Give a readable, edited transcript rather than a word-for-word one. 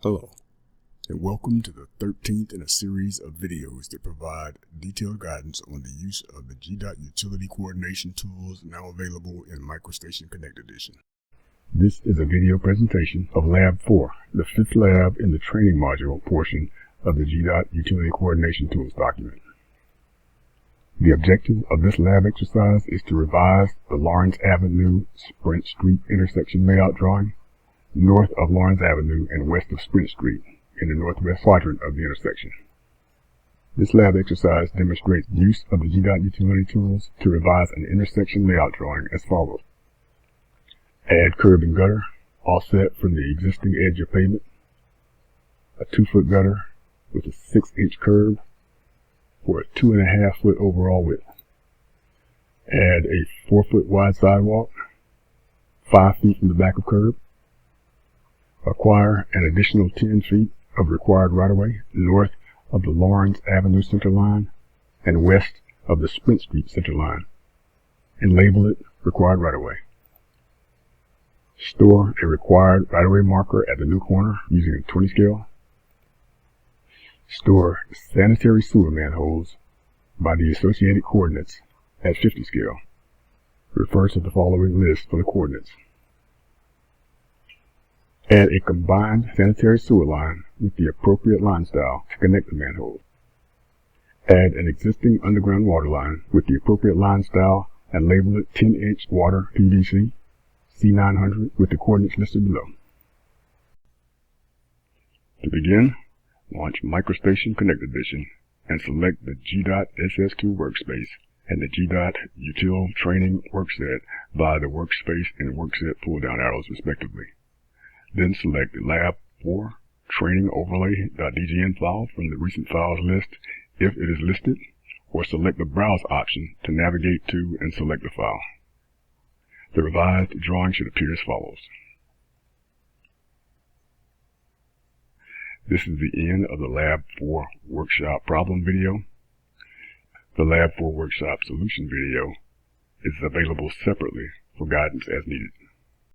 Hello, and welcome to the 13th in a series of videos that provide detailed guidance on the use of the G.Dot utility coordination tools now available in MicroStation Connect Edition. This is a video presentation of Lab 4, the fifth lab in the training module portion of the G.Dot utility coordination tools document. The objective of this lab exercise is to revise the Lawrence Avenue Sprint Street intersection layout drawing north of Lawrence Avenue and west of Sprint Street in the northwest quadrant of the intersection. This lab exercise demonstrates use of the G.Dot utility tools to revise an intersection layout drawing as follows. Add curb and gutter, offset from the existing edge of pavement. A 2-foot gutter with a 6-inch curb for a 2.5-foot overall width. Add a 4-foot wide sidewalk, 5 feet from the back of curb. Acquire an additional 10 feet of required right-of-way north of the Lawrence Avenue center line and west of the Sprint Street center line, and label it required right-of-way. Store a required right-of-way marker at the new corner using a 20 scale. Store sanitary sewer manholes by the associated coordinates at 50 scale. Refer to the following list for the coordinates. Add a combined sanitary sewer line with the appropriate line style to connect the manhole. Add an existing underground water line with the appropriate line style and label it 10-inch water PVC C900 with the coordinates listed below. To begin, launch MicroStation Connect Edition and select the G.Dot SS2 workspace and the G.Dot Util Training Workset via the Workspace and Workset pull-down arrows respectively. Then select the Lab4 Training Overlay.dgn file from the recent files list if it is listed, or select the Browse option to navigate to and select the file. The revised drawing should appear as follows. This is the end of the Lab4 workshop problem video. The Lab4 workshop solution video is available separately for guidance as needed.